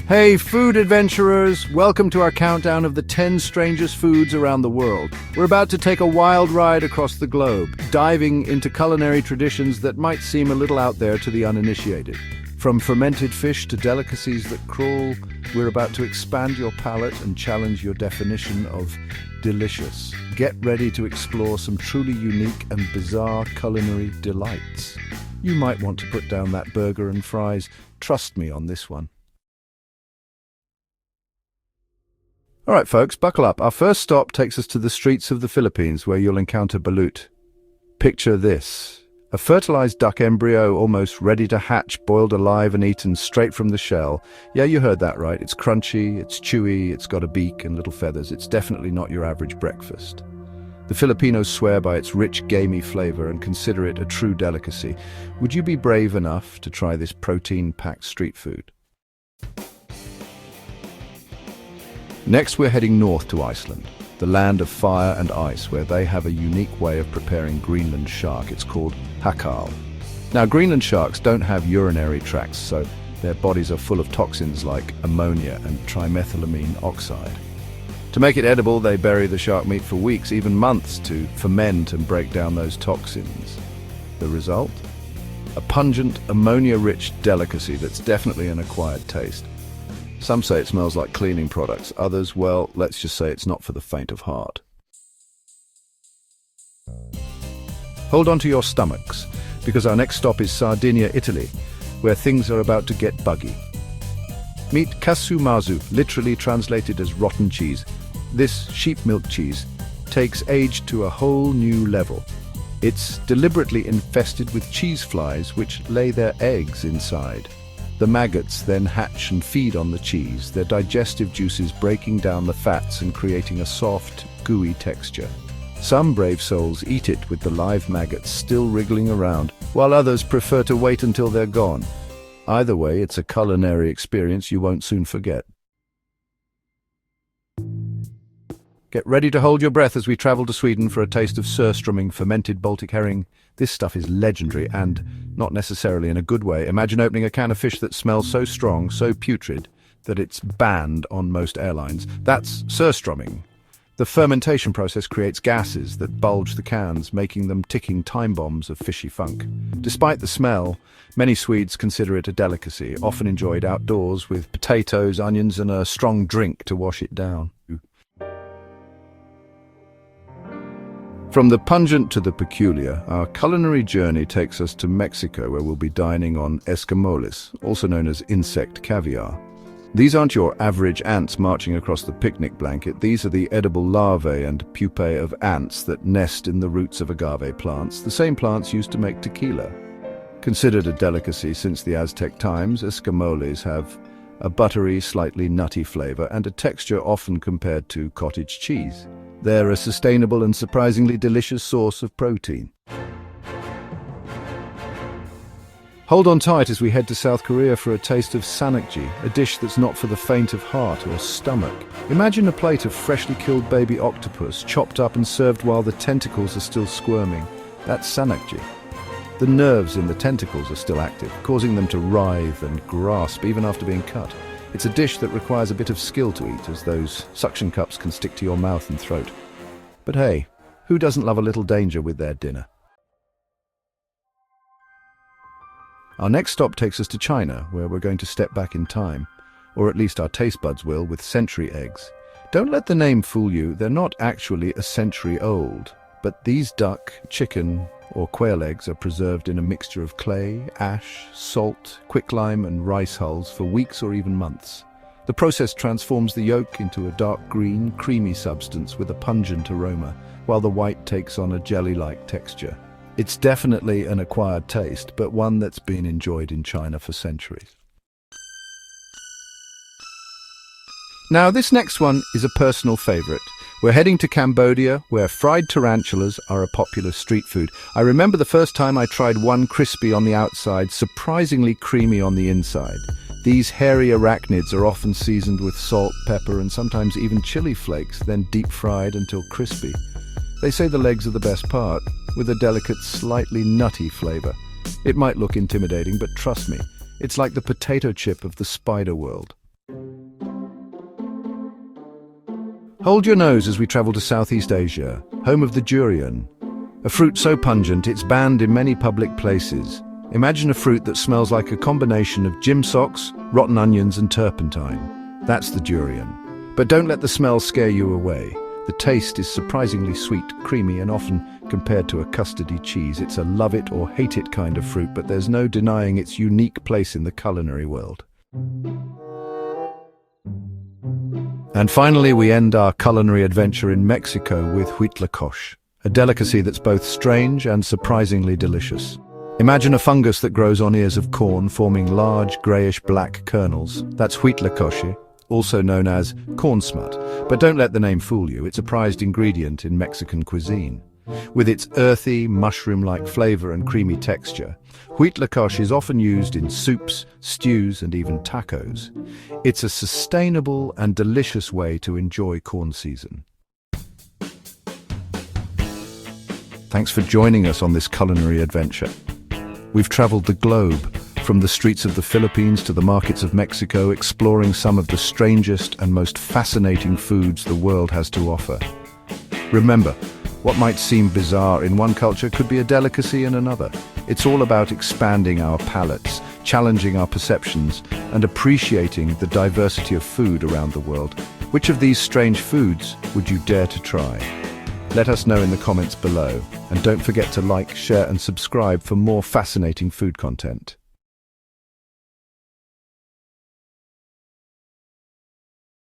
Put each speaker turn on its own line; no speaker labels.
Hey food adventurers, welcome to our countdown of the 10 strangest foods around the world. We're about to take a wild ride across the globe, diving into culinary traditions that might seem a little out there to the uninitiated. From fermented fish to delicacies that crawl, we're about to expand your palate and challenge your definition of delicious. Get ready to explore some truly unique and bizarre culinary delights. You might want to put down that burger and fries. Trust me on this one. All right, folks, buckle up. Our first stop takes us to the streets of the Philippines, where you'll encounter balut. Picture this: a fertilized duck embryo almost ready to hatch, boiled alive and eaten straight from the shell. Yeah, you heard that right. It's crunchy, it's chewy, it's got a beak and little feathers. It's definitely not your average breakfast. The Filipinos swear by its rich, gamey flavor and consider it a true delicacy. Would you be brave enough to try this protein-packed street food? Next, we're heading north to Iceland, the land of fire and ice, where they have a unique way of preparing Greenland shark. It's called hakal. Now, Greenland sharks don't have urinary tracts, so their bodies are full of toxins like ammonia and trimethylamine oxide. To make it edible, they bury the shark meat for weeks, even months, to ferment and break down those toxins. The result? A pungent, ammonia-rich delicacy that's definitely an acquired taste. Some say it smells like cleaning products. Others, well, let's just say it's not for the faint of heart. Hold on to your stomachs, because our next stop is Sardinia, Italy, where things are about to get buggy. Meet kasumazu, literally translated as rotten cheese. This sheep milk cheese takes age to a whole new level. It's deliberately infested with cheese flies, which lay their eggs inside. The maggots then hatch and feed on the cheese, their digestive juices breaking down the fats and creating a soft, gooey texture. Some brave souls eat it with the live maggots still wriggling around, while others prefer to wait until they're gone. Either way, it's a culinary experience you won't soon forget. Get ready to hold your breath as we travel to Sweden for a taste of surströmming, fermented Baltic herring. This stuff is legendary, and not necessarily in a good way. Imagine opening a can of fish that smells so strong, so putrid, that it's banned on most airlines. That's surströmming. The fermentation process creates gases that bulge the cans, making them ticking time bombs of fishy funk. Despite the smell, many Swedes consider it a delicacy, often enjoyed outdoors with potatoes, onions, and a strong drink to wash it down. From the pungent to the peculiar, our culinary journey takes us to Mexico, where we'll be dining on escamoles, also known as insect caviar. These aren't your average ants marching across the picnic blanket. These are the edible larvae and pupae of ants that nest in the roots of agave plants, the same plants used to make tequila. Considered a delicacy since the Aztec times, escamoles have a buttery, slightly nutty flavor and a texture often compared to cottage cheese. They're a sustainable and surprisingly delicious source of protein. Hold on tight as we head to South Korea for a taste of sanakji, a dish that's not for the faint of heart or stomach. Imagine a plate of freshly killed baby octopus, chopped up and served while the tentacles are still squirming. That's sanakji. The nerves in the tentacles are still active, causing them to writhe and grasp even after being cut. It's a dish that requires a bit of skill to eat, as those suction cups can stick to your mouth and throat. But hey, who doesn't love a little danger with their dinner? Our next stop takes us to China, where we're going to step back in time. Or at least our taste buds will, with century eggs. Don't let the name fool you, they're not actually a century old. But these duck, chicken, or quail eggs are preserved in a mixture of clay, ash, salt, quicklime and rice hulls for weeks or even months. The process transforms the yolk into a dark green, creamy substance with a pungent aroma, while the white takes on a jelly-like texture. It's definitely an acquired taste, but one that's been enjoyed in China for centuries. Now, this next one is a personal favorite. We're heading to Cambodia, where fried tarantulas are a popular street food. I remember the first time I tried one, crispy on the outside, surprisingly creamy on the inside. These hairy arachnids are often seasoned with salt, pepper, and sometimes even chili flakes, then deep fried until crispy. They say the legs are the best part, with a delicate, slightly nutty flavor. It might look intimidating, but trust me, it's like the potato chip of the spider world. Hold your nose as we travel to Southeast Asia, home of the durian. A fruit so pungent it's banned in many public places. Imagine a fruit that smells like a combination of gym socks, rotten onions and turpentine. That's the durian. But don't let the smell scare you away. The taste is surprisingly sweet, creamy, and often compared to a custardy cheese. It's a love it or hate it kind of fruit, but there's no denying its unique place in the culinary world. And finally, we end our culinary adventure in Mexico with huitlacoche, a delicacy that's both strange and surprisingly delicious. Imagine a fungus that grows on ears of corn, forming large, greyish-black kernels. That's huitlacoche, also known as corn smut. But don't let the name fool you, it's a prized ingredient in Mexican cuisine. With its earthy, mushroom-like flavor and creamy texture, huitlacoche is often used in soups, stews, and even tacos. It's a sustainable and delicious way to enjoy corn season. Thanks for joining us on this culinary adventure. We've traveled the globe, from the streets of the Philippines to the markets of Mexico, exploring some of the strangest and most fascinating foods the world has to offer. Remember, what might seem bizarre in one culture could be a delicacy in another. It's all about expanding our palates, challenging our perceptions, and appreciating the diversity of food around the world. Which of these strange foods would you dare to try? Let us know in the comments below, and don't forget to like, share, and subscribe for more fascinating food content.